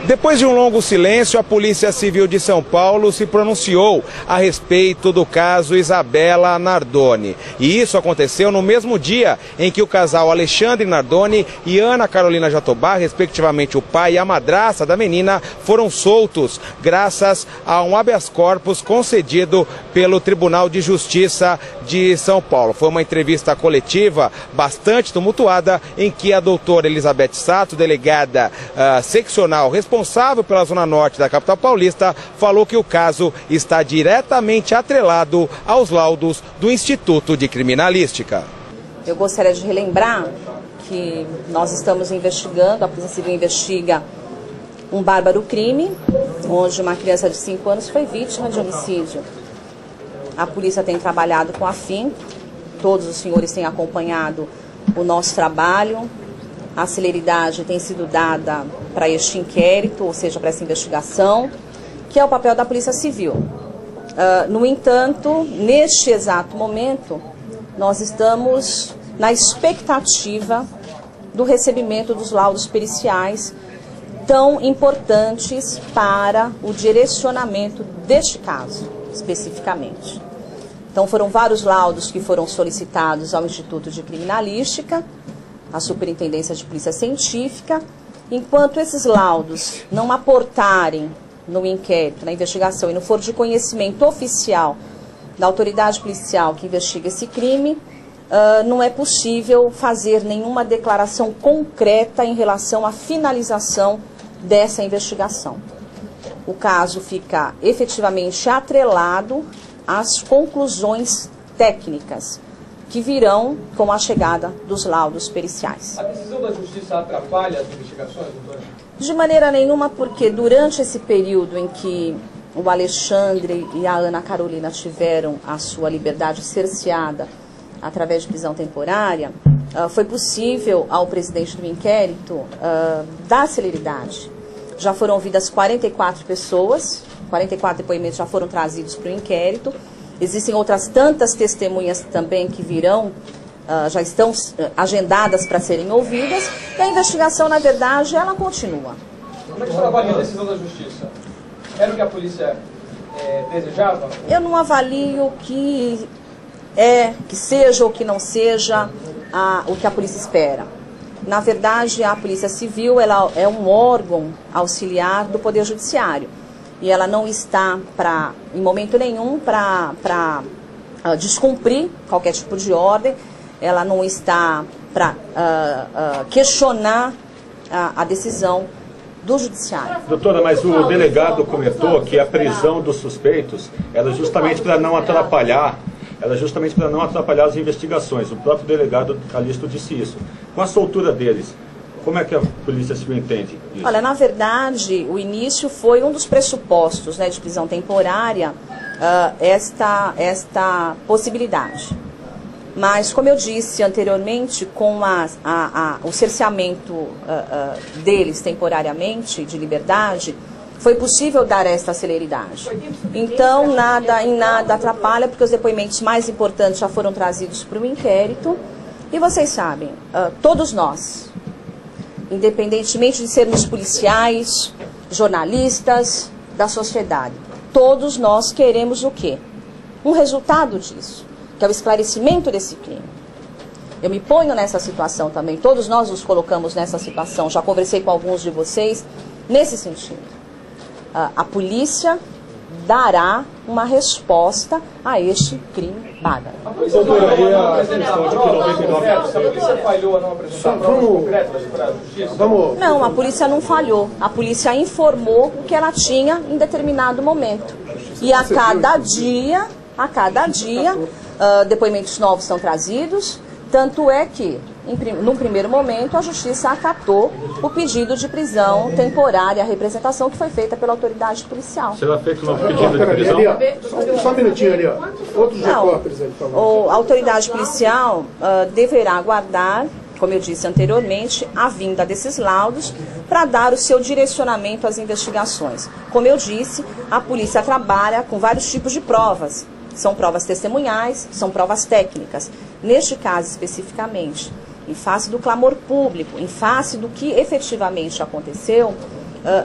Depois de um longo silêncio, a Polícia Civil de São Paulo se pronunciou a respeito do caso Isabela Nardoni. E isso aconteceu no mesmo dia em que o casal Alexandre Nardoni e Ana Carolina Jatobá, respectivamente o pai e a madrasta da menina, foram soltos graças a um habeas corpus concedido pelo Tribunal de Justiça de São Paulo. Foi uma entrevista coletiva bastante tumultuada em que a doutora Elizabeth Sato, delegada seccional responsável pela Zona Norte da capital paulista, falou que o caso está diretamente atrelado aos laudos do Instituto de Criminalística. Eu gostaria de relembrar que nós estamos investigando, a Polícia Civil investiga um bárbaro crime, onde uma criança de 5 anos foi vítima de homicídio. A polícia tem trabalhado com afinco, todos os senhores têm acompanhado o nosso trabalho, a celeridade tem sido dada para este inquérito, ou seja, para essa investigação, que é o papel da Polícia Civil. No entanto, neste exato momento, nós estamos na expectativa do recebimento dos laudos periciais tão importantes para o direcionamento deste caso, especificamente. Então, foram vários laudos que foram solicitados ao Instituto de Criminalística, à Superintendência de Polícia Científica. Enquanto esses laudos não aportarem no inquérito, na investigação, e não for de conhecimento oficial da autoridade policial que investiga esse crime, não é possível fazer nenhuma declaração concreta em relação à finalização dessa investigação. O caso fica efetivamente atrelado às conclusões técnicas que virão com a chegada dos laudos periciais. A decisão da Justiça atrapalha as investigações, doutora? De maneira nenhuma, porque durante esse período em que o Alexandre e a Ana Carolina tiveram a sua liberdade cerceada através de prisão temporária, foi possível ao presidente do inquérito dar celeridade. Já foram ouvidas 44 pessoas, 44 depoimentos já foram trazidos para o inquérito. Existem outras tantas testemunhas também que virão, já estão agendadas para serem ouvidas. E a investigação, na verdade, ela continua. Como é que você avalia a decisão da Justiça? Era o que a polícia desejava? Eu não avalio que seja ou que não seja o que a polícia espera. Na verdade, a Polícia Civil ela é um órgão auxiliar do Poder Judiciário. E ela não está, em momento nenhum, para descumprir qualquer tipo de ordem. Ela não está para questionar a decisão do Judiciário. Doutora, mas o delegado comentou que a prisão dos suspeitos era justamente para não atrapalhar as investigações. O próprio delegado Calixto disse isso. Com a soltura deles, como é que a Polícia Civil entende isso? Olha, na verdade, o início foi um dos pressupostos, né, de prisão temporária, esta possibilidade. Mas, como eu disse anteriormente, com o cerceamento deles temporariamente, de liberdade, foi possível dar esta celeridade. Então, em nada atrapalha, porque os depoimentos mais importantes já foram trazidos para o inquérito. E vocês sabem, todos nós, independentemente de sermos policiais, jornalistas, da sociedade, todos nós queremos o quê? Um resultado disso, que é o esclarecimento desse crime. Eu me ponho nessa situação também, todos nós nos colocamos nessa situação, já conversei com alguns de vocês nesse sentido. A polícia dará uma resposta a este crime bárbaro. A polícia não apresentou provas? A polícia falhou a não apresentar provas concretas para a Justiça? Não, a polícia não falhou. A polícia informou o que ela tinha em determinado momento. E a cada dia, depoimentos novos são trazidos. Tanto é que, num primeiro momento, a Justiça acatou o pedido de prisão temporária, a representação que foi feita pela autoridade policial. Será feito um novo pedido de prisão? Só um minutinho ali, ó. Outros repórteres aí, por favor. A autoridade policial deverá aguardar, como eu disse anteriormente, a vinda desses laudos para dar o seu direcionamento às investigações. Como eu disse, a polícia trabalha com vários tipos de provas. São provas testemunhais, são provas técnicas. Neste caso especificamente, em face do clamor público, em face do que efetivamente aconteceu,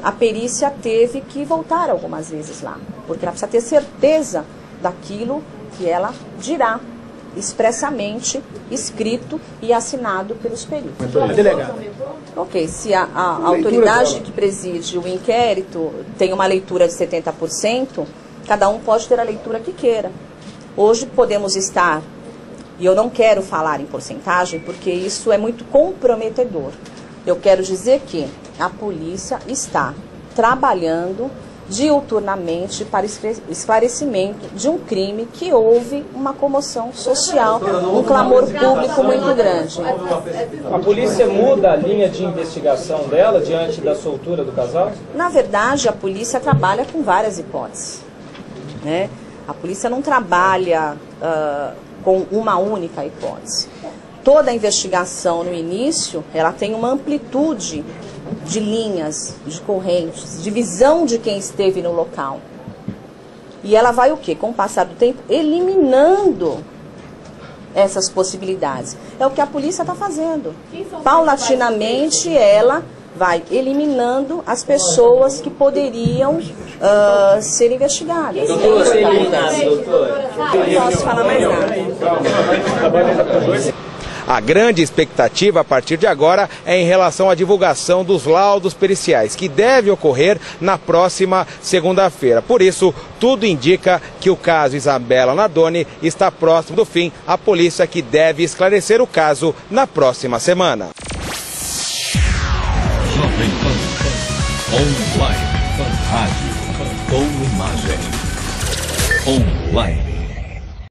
a perícia teve que voltar algumas vezes lá, porque ela precisa ter certeza daquilo que ela dirá, expressamente escrito e assinado pelos peritos. Delegado. Ok, se a autoridade que preside o inquérito tem uma leitura de 70%, cada um pode ter a leitura que queira. Hoje podemos estar, e eu não quero falar em porcentagem, porque isso é muito comprometedor. Eu quero dizer que a polícia está trabalhando diuturnamente para esclarecimento de um crime que houve uma comoção social, um clamor público muito grande. A polícia muda a linha de investigação dela diante da soltura do casal? Na verdade, a polícia trabalha com várias hipóteses, né? A polícia não trabalha com uma única hipótese. Toda a investigação no início, ela tem uma amplitude de linhas, de correntes, de visão de quem esteve no local. E ela vai o quê? Com o passar do tempo, eliminando essas possibilidades. É o que a polícia está fazendo. Paulatinamente, ela vai eliminando as pessoas que poderiam ser investigadas. Doutor, ser eliminado, doutor. Não posso falar mais nada. A grande expectativa a partir de agora é em relação à divulgação dos laudos periciais, que deve ocorrer na próxima segunda-feira. Por isso, tudo indica que o caso Isabela Nardoni está próximo do fim. A polícia que deve esclarecer o caso na próxima semana. Jovem Pan Online, rádio com imagem online.